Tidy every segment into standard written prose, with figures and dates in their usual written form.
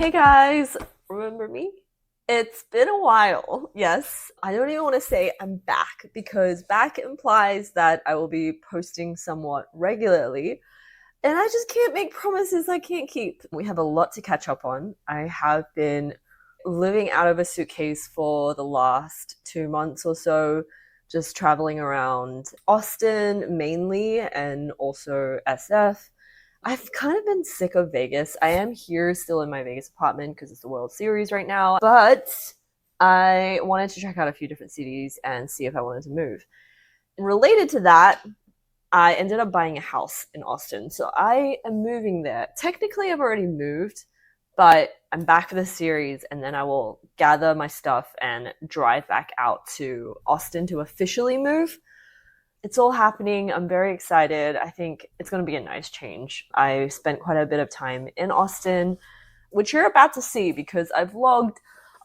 Hey guys, remember me? It's been a while. Yes, I don't even want to say I'm back because back implies that I will be posting somewhat regularly, and I just can't make promises I can't keep. We have a lot to catch up on. I have been living out of a suitcase for the last 2 months or so, just traveling around Austin mainly and also SF. I've kind of been sick of Vegas. I am here still in my Vegas apartment because it's the World Series right now, but I wanted to check out a few different cities and see if I wanted to move. And related to that, I ended up buying a house in Austin. So I am moving there. Technically, I've already moved, but I'm back for the series and then I will gather my stuff and drive back out to Austin to officially move. It's all happening. I'm very excited. I think it's going to be a nice change. I spent quite a bit of time in Austin, which you're about to see because I've vlogged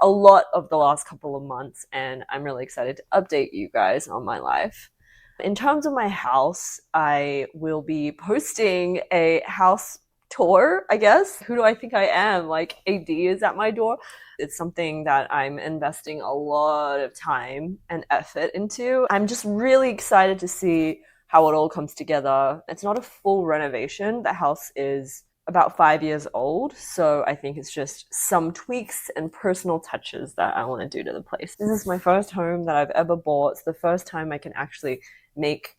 a lot of the last couple of months and I'm really excited to update you guys on my life. In terms of my house, I will be posting a house tour, I guess. Who do I think I am? Like, AD is at my door. It's something that I'm investing a lot of time and effort into. I'm just really excited to see how it all comes together. It's not a full renovation. The house is about 5 years old, so I think it's just some tweaks and personal touches that I want to do to the place. This is my first home that I've ever bought. It's the first time I can actually make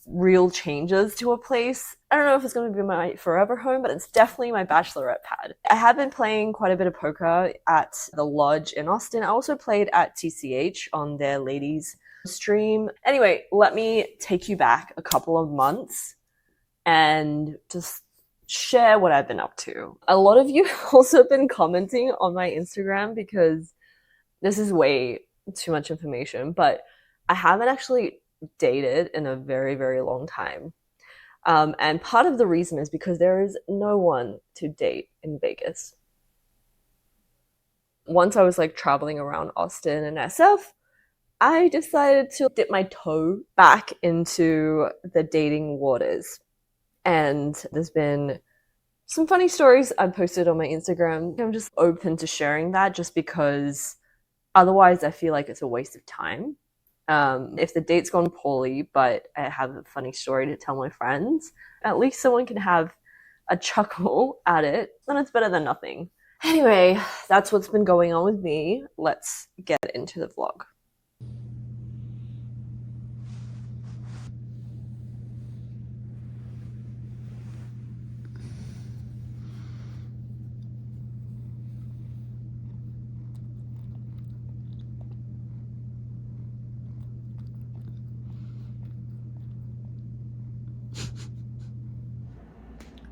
real changes to a place. I don't know if it's going to be my forever home, but it's definitely my bachelorette pad. I have been playing quite a bit of poker at the lodge in Austin. I also played at TCH on their ladies stream. Anyway, let me take you back a couple of months and just share what I've been up to. A lot of you have also been commenting on my Instagram because this is way too much information, but I haven't actually dated in a very, very long time. And part of the reason is because there is no one to date in Vegas. Once I was like traveling around Austin and SF, I decided to dip my toe back into the dating waters. And there's been some funny stories I've posted on my Instagram. I'm just open to sharing that just because otherwise I feel like it's a waste of time. If the date's gone poorly, but I have a funny story to tell my friends, at least someone can have a chuckle at it, then it's better than nothing. Anyway, that's what's been going on with me. Let's get into the vlog.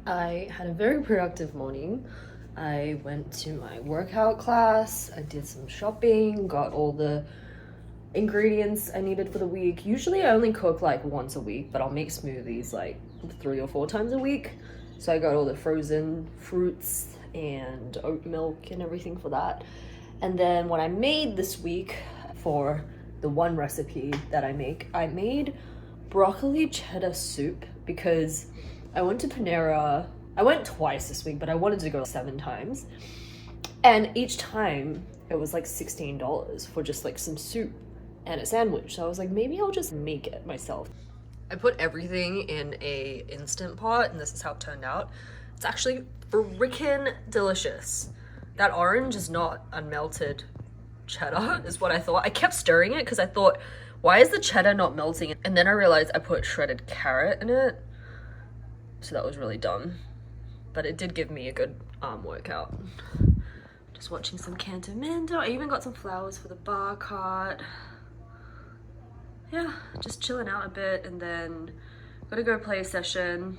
I had a very productive morning. I went to my workout class, I did some shopping, got all the ingredients I needed for the week. Usually I only cook like once a week, but I'll make smoothies like 3 or 4 times a week. So I got all the frozen fruits and oat milk and everything for that. And then what I made this week for the one recipe that I made broccoli cheddar soup because I went to Panera. I went twice this week, but I wanted to go 7 times. And each time it was like $16 for just like some soup and a sandwich. So I was like, maybe I'll just make it myself. I put everything in a Instant Pot and this is how it turned out. It's actually freaking delicious. That orange is not unmelted cheddar is what I thought. I kept stirring it because I thought, why is the cheddar not melting? And then I realized I put shredded carrot in it. So that was really dumb. But it did give me a good arm workout. Just watching some Cantamento. I even got some flowers for the bar cart. Yeah, just chilling out a bit and then gotta go play a session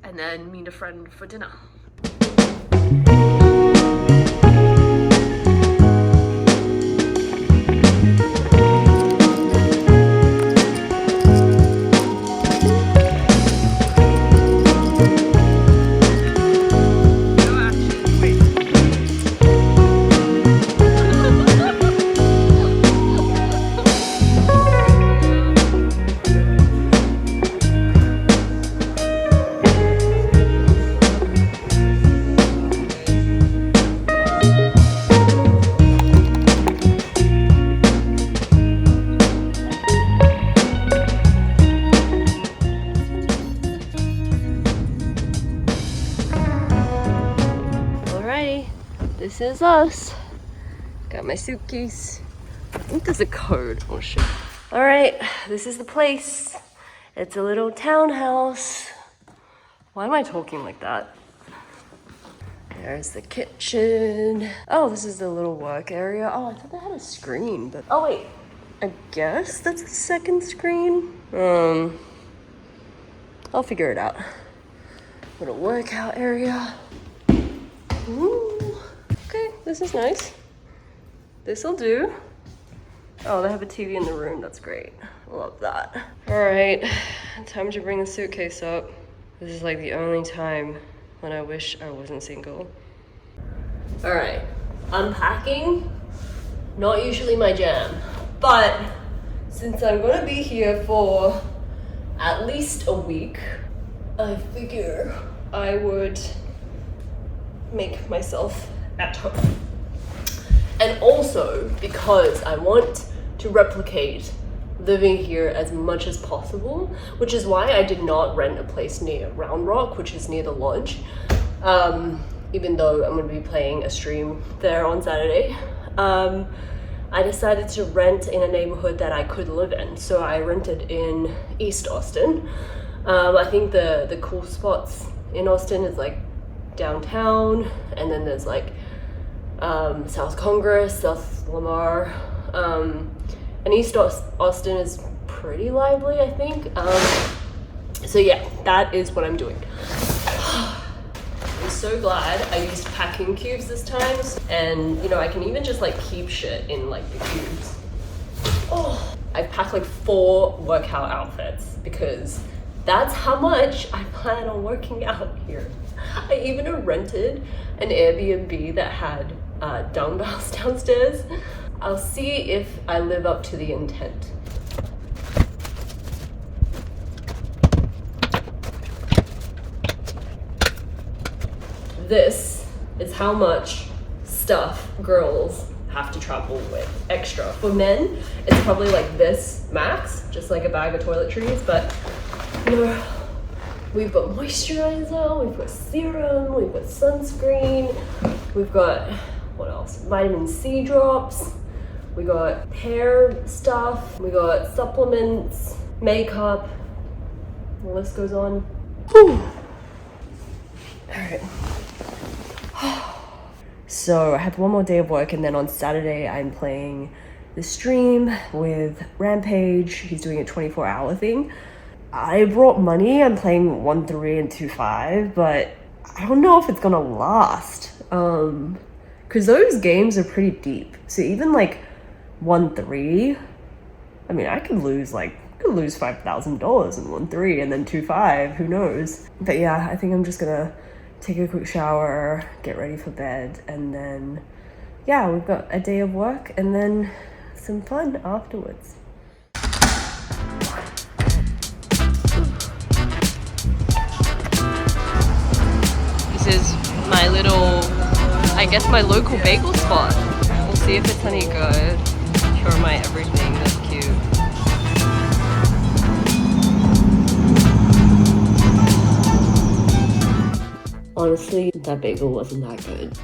and then meet a friend for dinner. This is us. Got my suitcase. I think there's a code. Oh shit. All right, this is the place. It's a little townhouse. Why am I talking like that? There's the kitchen. Oh, this is the little work area. Oh, I thought they had a screen, but oh wait, I guess that's the second screen. I'll figure it out. Little workout area. Ooh, okay, this is nice. This'll do. Oh, they have a TV in the room. That's great. Love that. All right, time to bring the suitcase up. This is like the only time when I wish I wasn't single. All right, unpacking. Not usually my jam, but since I'm gonna be here for at least a week, I figure I would make myself at home. And also because I want to replicate living here as much as possible, which is why I did not rent a place near Round Rock, which is near the lodge, even though I'm going to be playing a stream there on Saturday. I decided to rent in a neighborhood that I could live in, so I rented in East Austin. I think the cool spots in Austin is like downtown, and then there's like South Congress, South Lamar, and East Austin is pretty lively, I think. So yeah, that is what I'm doing. I'm so glad I used packing cubes this time, and you know, I can even just like keep shit in like the cubes. Oh, I packed like 4 workout outfits because that's how much I plan on working out here. I even rented an Airbnb that had dumbbells downstairs. I'll see if I live up to the intent. This is how much stuff girls have to travel with extra. For men, it's probably like this max, just like a bag of toiletries, but you know, we've got moisturizer, we've got serum, we've got sunscreen, we've got, what else? Vitamin C drops, we got hair stuff, we got supplements, makeup, the list goes on. Whew. All right. So I have one more day of work, and then on Saturday I'm playing the stream with Rampage. He's doing a 24-hour thing. I brought money. I'm playing 1-3 and 2-5, but I don't know if it's gonna last. Because those games are pretty deep. So even like 1-3, I mean, I could lose $5,000 in 1-3, and then 2-5, who knows? But yeah, I think I'm just gonna take a quick shower, get ready for bed, and then yeah, we've got a day of work and then some fun afterwards. This is my little, I guess my local bagel spot. We'll see if it's any good. Show my everything, that's cute. Honestly, that bagel wasn't that good.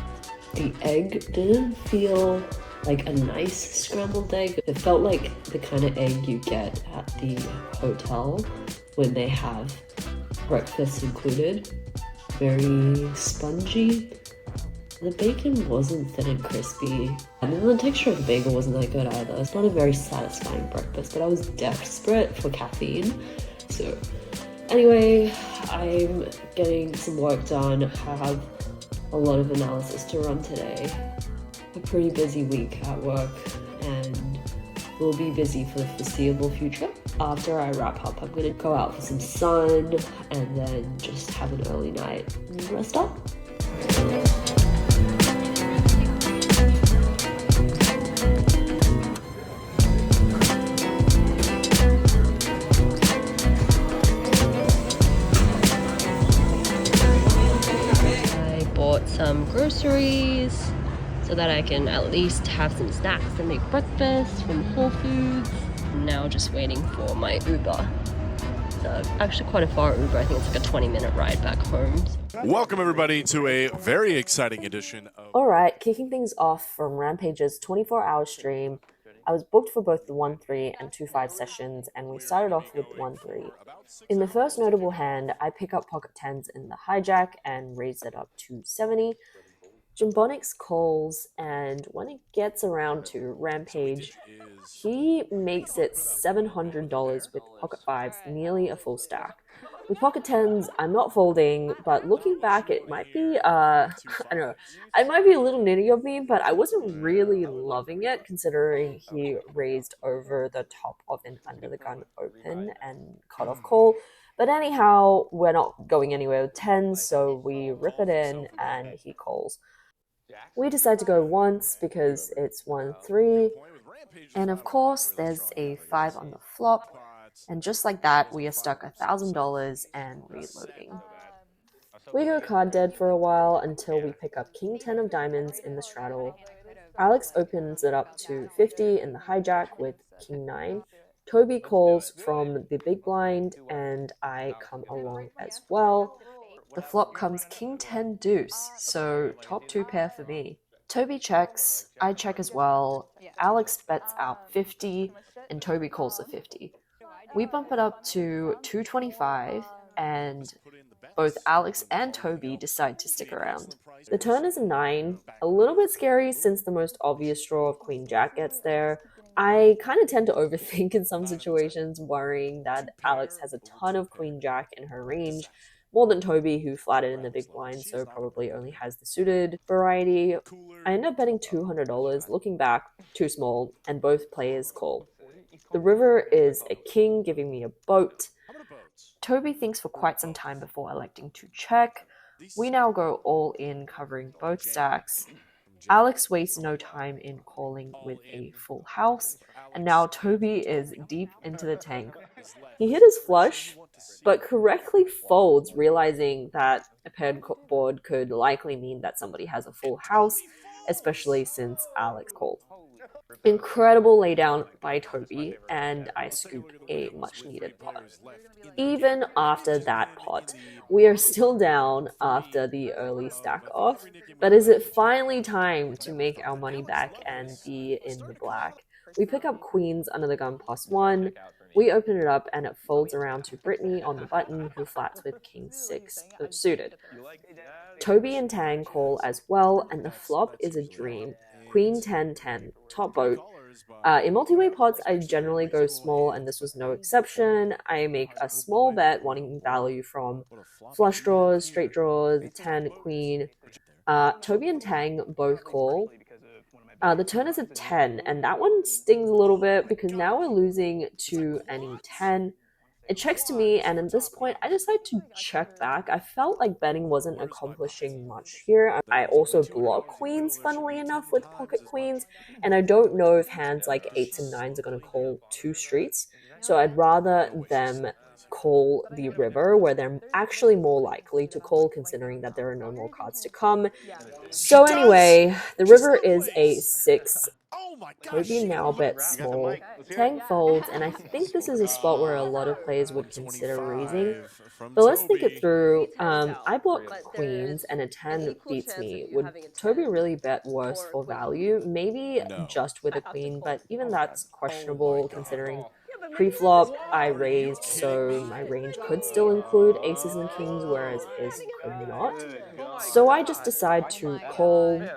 The egg didn't feel like a nice scrambled egg. It felt like the kind of egg you get at the hotel when they have breakfast included. Very spongy. The bacon wasn't thin and crispy. And then the texture of the bagel wasn't that good either. It's not a very satisfying breakfast, but I was desperate for caffeine. So anyway, I'm getting some work done. I have a lot of analysis to run today. A pretty busy week at work, and we'll be busy for the foreseeable future. After I wrap up, I'm gonna go out for some sun and then just have an early night and rest up. Some groceries so that I can at least have some snacks and make breakfast from Whole Foods. I'm now just waiting for my Uber. actually quite a far Uber. I think it's like a 20-minute ride back home. Welcome, everybody, to a very exciting edition of. Alright, kicking things off from Rampage's 24-hour stream. I was booked for both the 1-3 and 2-5 sessions, and we started off with the 1-3. In the first notable hand, I pick up pocket 10s in the hijack and raise it up to 70. Jimbonix calls, and when it gets around to Rampage, he makes it $700 with pocket 5s, nearly a full stack. With pocket 10s, I'm not folding, but looking back, it might be, I don't know, it might be a little nitty of me, but I wasn't really loving it considering he raised over the top of an under the gun open and cut off call. But anyhow, we're not going anywhere with 10s, so we rip it in and he calls. We decide to go once because it's 1-3, and of course there's a 5 on the flop, and just like that we are stuck $1,000 and reloading. We go card dead for a while until we pick up King 10 of diamonds in the straddle. Alex opens it up to 50 in the hijack with King 9. Toby calls from the big blind and I come along as well. The flop comes King 10 deuce, so top 2 pair for me. Toby checks, I check as well, Alex bets out 50, and Toby calls the 50. We bump it up to 225, and both Alex and Toby decide to stick around. The turn is a 9, a little bit scary since the most obvious draw of Queen Jack gets there. I kind of tend to overthink in some situations, worrying that Alex has a ton of Queen Jack in her range, more than Toby, who flatted in the big blind, so probably only has the suited variety. I end up betting $200, looking back, too small, and both players call. The river is a king, giving me a boat. Toby thinks for quite some time before electing to check. We now go all in, covering both stacks. Alex wastes no time in calling with a full house, and now Toby is deep into the tank. He hit his flush, but correctly folds, realizing that a paired board could likely mean that somebody has a full house, especially since Alex called. Incredible laydown by Toby, and I scoop a much needed pot. Even after that pot, we are still down after the early stack off, but is it finally time to make our money back and be in the black? We pick up queens under the gun +1. We open it up and it folds around to Brittany on the button, who flats with king 6 suited. Toby and Tang call as well, and the flop is a dream. Queen 10-10, top boat. In multi-way pots, I generally go small, and this was no exception. I make a small bet, wanting value from flush draws, straight draws, 10, queen. Toby and Tang both call. The turn is a 10, and that one stings a little bit because now we're losing to any 10. It checks to me, and at this point, I decide to check back. I felt like betting wasn't accomplishing much here. I also block queens, funnily enough, with pocket queens, and I don't know if hands like 8s and 9s are going to call 2 streets, so I'd rather them call the river, where they're actually more likely to call, considering that there are no more cards to come. So anyway, the river is a 6. Toby now bets small. Tang folds, and I think this is a spot where a lot of players would consider raising. But let's think it through. I block queens, and a 10 beats me. Would Toby really bet worse for value? Maybe just with a queen, but even that's questionable considering pre-flop I raised, so my range could still include aces and kings, whereas his could not. So I just decide to call,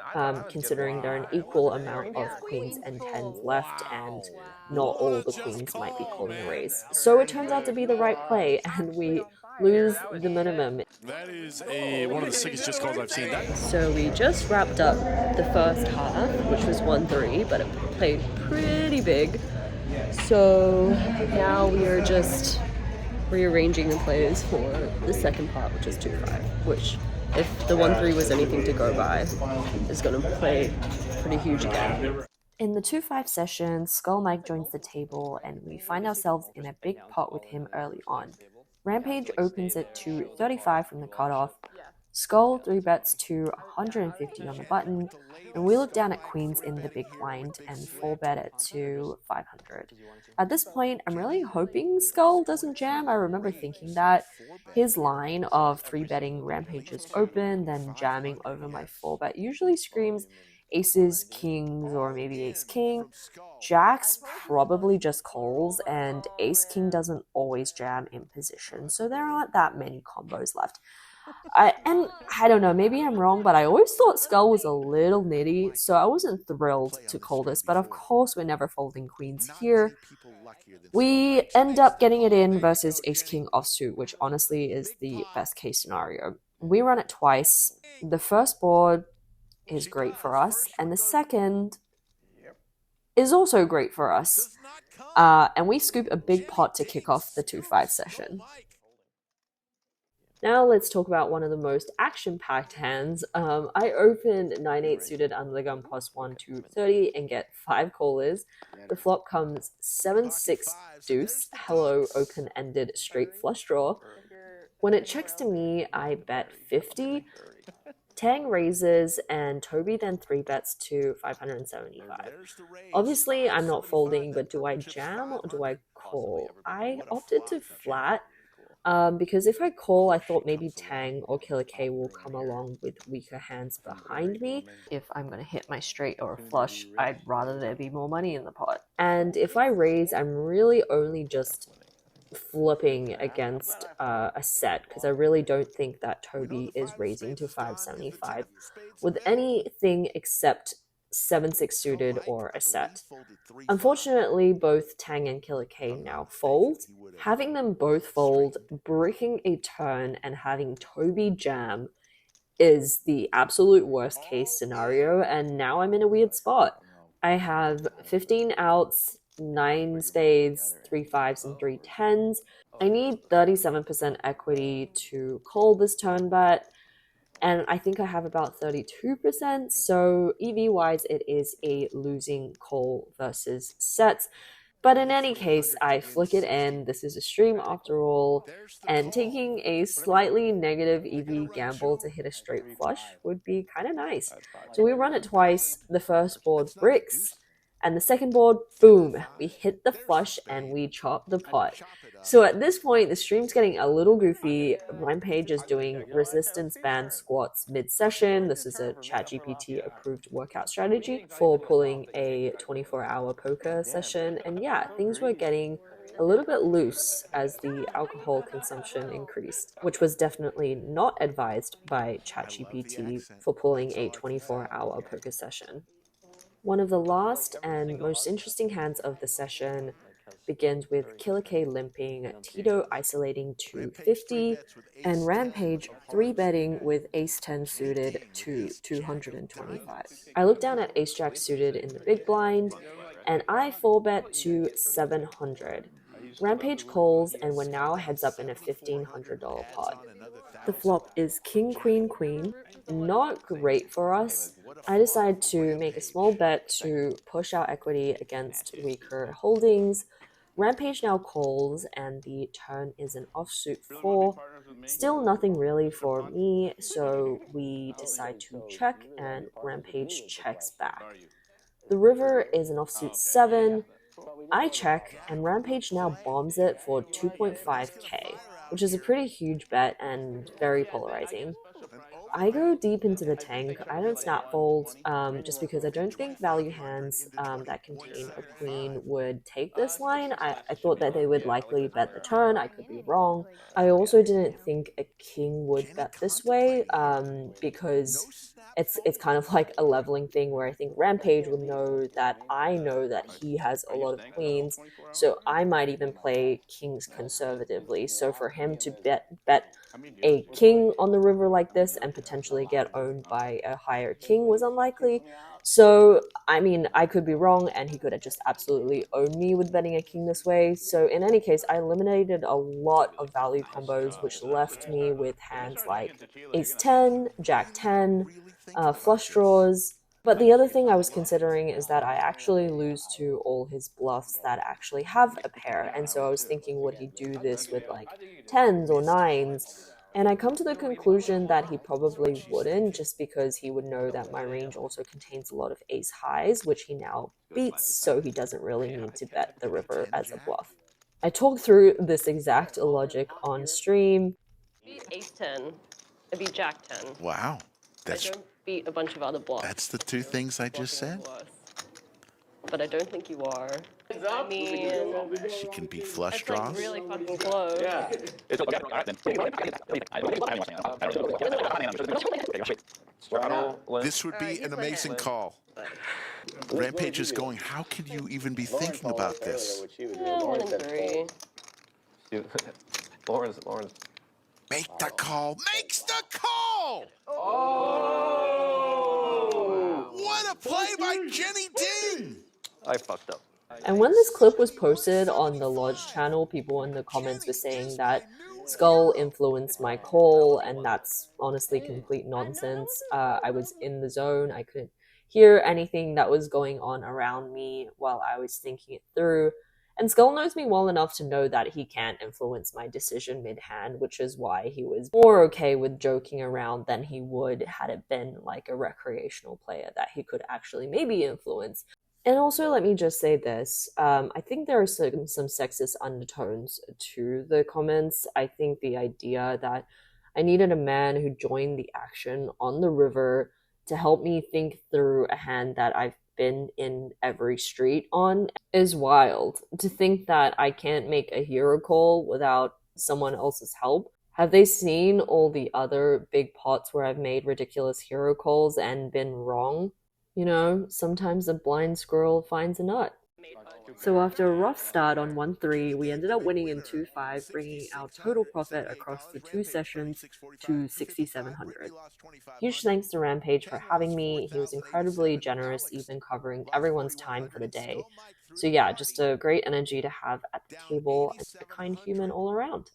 considering there are an equal amount of queens and tens left, and not all the queens might be calling a raise. So it turns out to be the right play, and we lose the minimum. That is one of the sickest just calls I've seen. So we just wrapped up the first half, which was 1-3, but it played pretty big. So now we are just rearranging the plays for the second part, which is 2-5, which, if the 1-3 was anything to go by, is going to play pretty huge again. In the 2-5 session, Skull Mike joins the table, and we find ourselves in a big pot with him early on. Rampage opens it to 35 from the cutoff. Skull 3 bets to 150 on the button, and we look down at queens in the big blind and 4 bet it to 500. At this point, I'm really hoping Skull doesn't jam. I remember thinking that his line of 3 betting Rampages open, then jamming over my 4 bet usually screams aces, kings, or maybe ace king. Jacks probably just calls, and ace king doesn't always jam in position, so there aren't that many combos left. I don't know, maybe I'm wrong, but I always thought Skull was a little nitty, so I wasn't thrilled to call this. But of course, we're never folding queens here. We end up getting it in versus Ace King offsuit, which honestly is the best case scenario. We run it twice. The first board is great for us, and the second is also great for us. And we scoop a big pot to kick off the 2-5 session. Now let's talk about one of the most action-packed hands. I open 9-8 suited under the gun +1 to 30 and get 5 callers. The flop comes 7-6 deuce, hello open-ended straight flush draw. When it checks to me, I bet 50. Tang raises, and Toby then 3 bets to 575. Obviously, I'm not folding, but do I jam or do I call? I opted to flat because if I call, I thought maybe Tang or Killer K will come along with weaker hands behind me. If I'm going to hit my straight or a flush, I'd rather there be more money in the pot. And if I raise, I'm really only just flipping against a set because I really don't think that Toby is raising to 575 with anything except 7-6 suited or a set. Unfortunately, both Tang and Killer K now fold. Having them both fold, breaking a turn, and having Toby jam is the absolute worst case scenario, and now I'm in a weird spot. I have 15 outs, 9 spades, 3 fives, and 3 tens. I need 37% equity to call this turn bet, and I think I have about 32%, so EV wise, it is a losing call versus sets. But in any case, I flick it in. This is a stream after all, and taking a slightly negative EV gamble to hit a straight flush would be kind of nice. So we run it twice. The first board bricks, and the second board, boom, we hit the flush and we chop the pot. So at this point, the stream's getting a little goofy. Rampage is doing resistance band squats mid-session. This is a ChatGPT approved workout strategy for pulling a 24-hour poker session. And yeah, things were getting a little bit loose as the alcohol consumption increased, which was definitely not advised by ChatGPT for pulling a 24-hour poker session. One of the last and most interesting hands of the session begins with Killer K limping, Tito isolating to 50, and Rampage 3 betting with Ace 10 suited to 225. I look down at Ace Jack suited in the big blind, and I 4 bet to 700. Rampage calls, and we're now heads up in a $1,500 pot. The flop is King, Queen, Queen. Not great for us. I decide to make a small bet to push our equity against weaker holdings. Rampage now calls, and the turn is an offsuit 4. Still nothing really for me, so we decide to check, and Rampage checks back. The river is an offsuit 7. I check, and Rampage now bombs it for 2.5k, which is a pretty huge bet and very polarizing. I go deep into the tank. I don't snap fold just because I don't think value hands that contain a queen would take this line. I thought that they would likely bet the turn. I could be wrong. I also didn't think a king would bet this way because it's kind of like a leveling thing where I think Rampage would know that he has a lot of queens, so I might even play kings conservatively. So for him to bet a king on the river like this and potentially get owned by a higher king was unlikely. So, I mean, I could be wrong, and he could have just absolutely owned me with betting a king this way. So, in any case, I eliminated a lot of value combos, which left me with hands like ace 10, jack 10, flush draws. But the other thing I was considering is that I actually lose to all his bluffs that actually have a pair. And so I was thinking, would he do this with like tens or nines? And I come to the conclusion that he probably wouldn't, just because he would know that my range also contains a lot of ace highs, which he now beats, so he doesn't really need to bet the river as a bluff. I talked through this exact logic on stream. Beat ace 10. I beat jack 10. Wow. I don't beat a bunch of other bluffs. That's the two things I just said. But I don't think you are. I mean, She can beat flush that's like draws. really fucking close. Yeah. This would be an amazing call. Rampage is going, how could you even be thinking about this? Yeah, 1 and 3. Lawrence. Make the call. Makes the call! What a play by Jenny Ding! I fucked up. And when this clip was posted on the Lodge channel, people in the comments were saying that Skull influenced my call, and that's honestly complete nonsense. I was in the zone. I couldn't hear anything that was going on around me while I was thinking it through. And Skull knows me well enough to know that he can't influence my decision mid-hand, which is why he was more okay with joking around than he would had it been like a recreational player that he could actually maybe influence. And also, let me just say this. I think there are some sexist undertones to the comments. I think the idea that I needed a man who joined the action on the river to help me think through a hand that I've been in every street on is wild. To think that I can't make a hero call without someone else's help. Have they seen all the other big pots where I've made ridiculous hero calls and been wrong? You know, sometimes a blind squirrel finds a nut. So after a rough start on 1-3, we ended up winning in 2-5, bringing our total profit across the 2 sessions to 6,700. Huge thanks to Rampage for having me. He was incredibly generous, even covering everyone's time for the day. So yeah, just a great energy to have at the table and a kind human all around.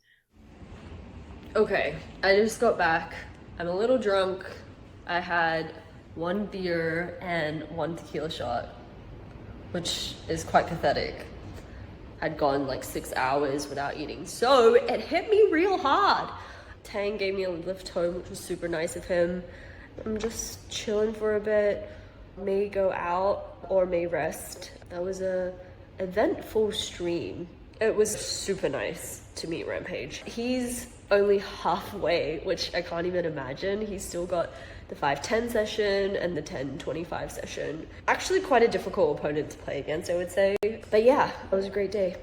Okay, I just got back. I'm a little drunk. I had 1 beer and 1 tequila shot, which is quite pathetic. I'd gone like 6 hours without eating, so it hit me real hard. Tang gave me a lift home, which was super nice of him. I'm just chilling for a bit, may go out or may rest. That was a eventful stream. It was super nice to meet Rampage. He's only halfway, which I can't even imagine. He's still got the 5-10 session and the 10-25 session. Actually quite a difficult opponent to play against, I would say. But yeah, it was a great day.